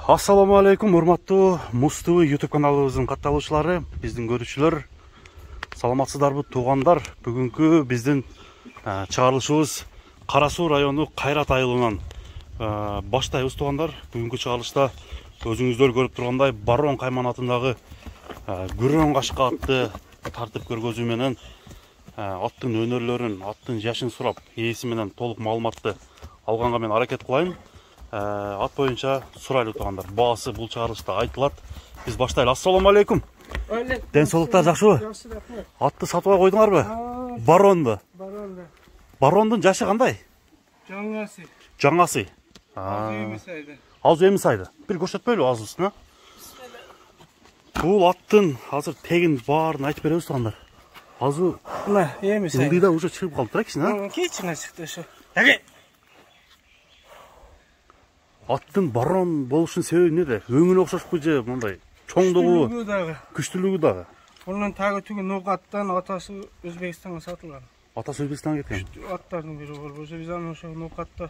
Ассаламу алейкум, урматтуу Муз ТВ YouTube каналыбыздын катталуучулары, биздин көрүүчүлөр. Саламатсыздарбы туугандар? Бүгүнкү биздин чыгарылышыбыз Кара Суу району Кайрат айылынан баштайбыз туугандар. Бүгүнкү чыгарылышта өзүңүздөр көрүп тургандай Барон кайманатындагы Күрөң кашка атты тартып көргөзүү менен аттын өнөрлөрүн, аттын жашын сурап, ээси менен толук маалыматты алганга мен аракет кылайын. Ат боюнча сурайлы туугандар. Баасы бул чыгарылышта айтылат. Биз баштайлы. Ассаламу алейкум. Ден соолуктар жакшыбы? Жакшы, рахмет. Атты сатып койдуңарбы? Баронду. Барондун жашы кандай? Жаңасы. Жаңасы. Азыр эмис айды. Бир көрсөтпөйлү азысын, Бул аттын азыр тегин баарын айтып беребиз туугандар. Азыр мына эмис айды. Ылдыйда уже чыгып калыптыр кичине. Кечине чыкты ошо. Аттын барон болушун себеби неде? Өңүнө окшошпу же мындай чоңдугу, күчтүүлүгү дагы. Bunun tagı tügü Nokat'tan atası Özbekistan'a satılgan. Atası Özbekistan'a ketкен. Atlarının biri var. Biz onu şu Nokat'ta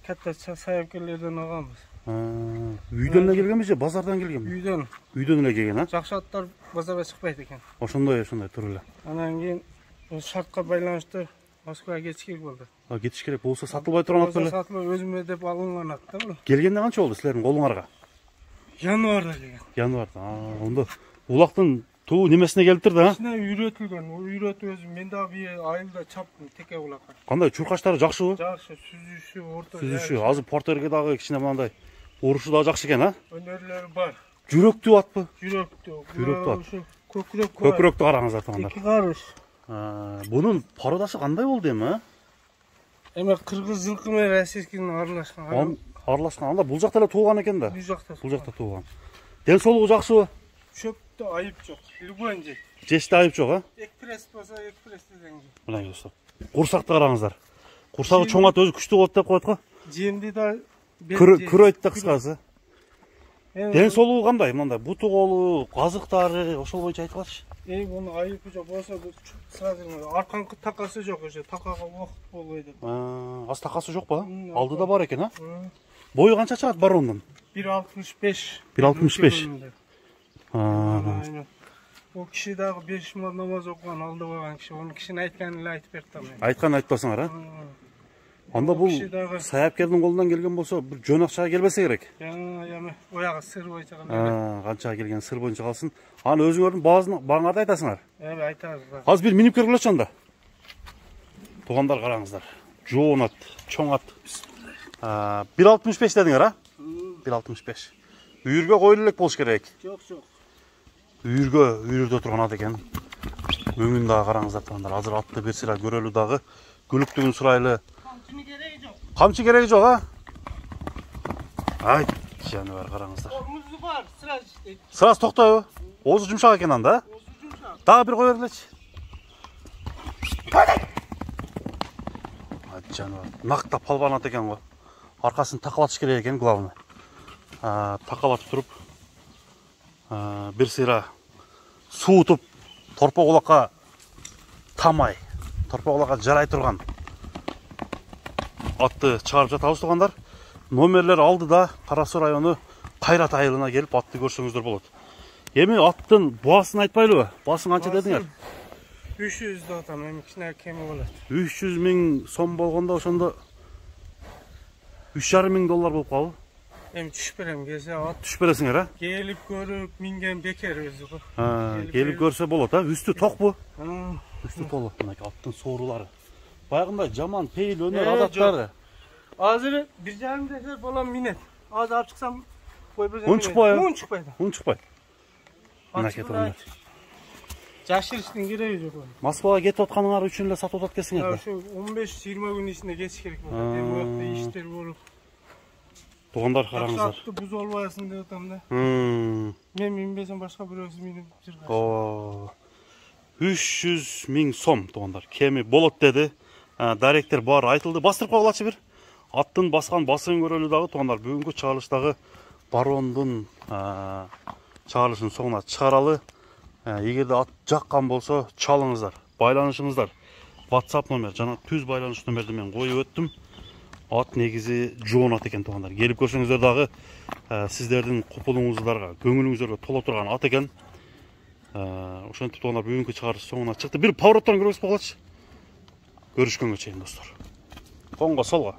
katta sayıpkerlerden algamız. Үйдөн эле келгенби же базардан келгенби? Үйдөн. Үйдөн эле келген, а? Жакшы аттар базарга чыкпайт экен. Ошондой тур эле. Анан кийин шартка байланыштуу Москвага кетиш керек болду. Кетиш керек болсо сатылбай турган ат беле? Сатылбай өзүмө деп алынган ат да бул. Келгенде канча болду силердин колуңарга? Январда келген. Январда. Онда улактын туу немесине келиптир да? Ичине үйрөтүлгөн. Үйрөтүп өзүм мен дагы бир айылда чаптым теке улакка. Кандай чуркаштары жакшыбы? Жакшы, сүзүшү, орто. Сүзүшү. Азыр портерге дагы кичине мындай урушу дагы жакшы экен, а? Өнөрлөрү бар. Жүрөктүү атпы? Жүрөктүү ат. Көкүрөктү караңыздар туугандар. Эки карыш. Бунун пародасы кандай болду эми? Эми кыргыз жылкы менен российскийдин аралашкан. Аралашкан. Анда бул жакта эле туулган экен да. Бул жакта туулган. Ден соолугу жакшыбы? Чөптө айып жок. Любой жейт. Жеште айып жок, а? Экспресс болсо экспрессте деңги. Мына достор. Курсакты караңыздар. Курсагы чоң ат өзү күчтүү болот деп коет го. Жемди да күрөйт да кыскасы. Ден соолугу кандай? Мындай буту колу, азыктары ошол боюнча айтылачы. Муну айыпы жок болсо сразу арканкы такасы жок, ошо такага убакыт болбойт. Аз такасы жокпу? Алдыда бар экен, а? Бою канча чыгат барондун? 1.65. 1.65. О киши дагы 5 мал намаз окуган алды болгон киши. Onu кишинин айтканын эле айтып берди мен. Айтканын айтпасаңар, а? Анда бул саяпкердин колунан келген болсо бир жөн акчага келбесе керек. Эми оягы сыр боюнча канчага келген сыр боюнча калсын. Аны өзүңөрдүн бааңарды айтасыңар. Айтабыз. Азыр бир минип көргүлөчү анда. Туугандар караңыздар. Жоон ат, чоң ат. 1.65 дедиңер, а? 1.65. Үйүргө коюлу элек болуш керек. Жок. Үйүрдө турган ат экен. Өңүн дагы караңыздар туугандар. Азыр атты бир сыйра көрөлү дагы. Күлүктүгүн сурайлы. Камчы кереги жок, а? Ай, жаныбар караңыздар. Музу бар, сырасы токтойбу? Оозу жумшак экен анда, а? Дагы бир кое бергилечи. Ай, жаныбар. Накта палбан ат экен го. Аркасын такалатыш керек экен, главный. Такалатып туруп, бир сыйра суутуп, торпо кулакка тамай, торпо кулакка жарай турган атты чыгарып жатабыз туугандар. Номерлер алдыда Кара Суу району Кайрат айылына келип атты көрсөңүздөр болот. Эми аттын баасын айтпайлыбы? Баасын канча дедиңер? 300 да атам, эми кичине кеми болот. 300 000 сом болгондо ошондо 3,5 мың доллар болуп калбы? Эми түшүп берем келсе ат. Түшүп бересиңер, а? Келип көрүп минген бекер өзү го. Келип көрсө болот, а? Үстү токпу? Үстү толук. Мына аттын соорулары. Баягындай жаман пейил өнөр адаттары. Азыр 1,5 жашар балам минет. Азыр алып чыксам кой берсем. Un чыкпайт. Мына кетип. Жашырыштын кереги жок. Москвага кетип атканыңар үчүн эле сатып атат экенсиңер. Ошо 15-20 күн ичинде кетиш керек болот. Эми убакта иштер болуп. Туугандар караңыздар. Атты буз албайсың деп атам да. Мен минбесем башка бирөөсү минип жыргаш. 300 000 сом туугандар. Кеми болот деди. Даректер баары айтылды. Бастырып койгулачы бир. Аттын баскан басын көрөлү дагы туугандар. Бүгүнкү чыгарылыштагы барондун чыгарылышын соңуна чыгаралы. Эгерде ат жаккан болсо чалыңыздар, байланышыңыздар. WhatsApp номер жана түз байланыш номерди мен коюп өттүм. Ат негизи жоон ат экен туугандар. Келип көрсөңүздөр дагы сиздердин купулуңуздарга, көңүлүңүздөргө толо турган ат экен. Ошентип туугандар бүгүнкү чыгарыш соңуна чыкты. Бир повороттон көрөбүз болгочу. Көрүшкөнгө чейин достор. Оңго солго.